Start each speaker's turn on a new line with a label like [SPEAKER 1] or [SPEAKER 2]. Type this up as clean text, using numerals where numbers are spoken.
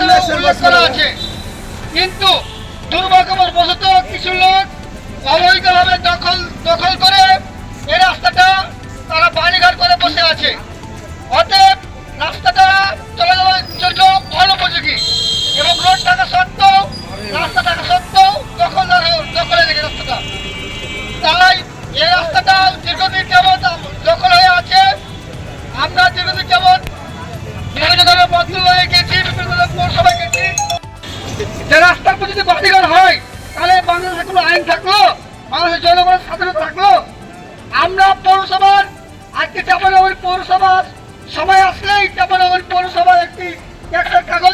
[SPEAKER 1] উল্লেখ করা আছে, কিন্তু দুর্ভাগ্যবশত কিছু লোক অবৈধভাবে দখল করে এই রাস্তাটা তারা বাড়িঘর করে বসে আছে। অতএব রাস্তাটা চলাচলের জন্য অনুপযোগী এবং রোড থাকা সত্ত্বেও রাস্তা থাকা সত্ত্বেও দখলে রেখে রাস্তাটা। তাই এই রাস্তাটা দীর্ঘদিন যাবৎ দখল হয়ে আছে। আমরা দীর্ঘদিন যাবৎ বিভিন্নভাবে বন্ধ হয়ে গেছি, বিভিন্ন পৌরসভায় গেছি। যে রাস্তার উপর যদি বাড়িঘর হয় তাহলে বাংলাদেশে কোনো আইন থাকলো, বাংলাদেশের জনগণের স্বাধীনতা থাকলো? আমরা পৌরসভার আজকে চাঁপাইনবাবগঞ্জ পৌরসভার সময় আসলেই চাঁপাইনবাবগঞ্জ পৌরসভার একটি ট্যাক্সের কাগজ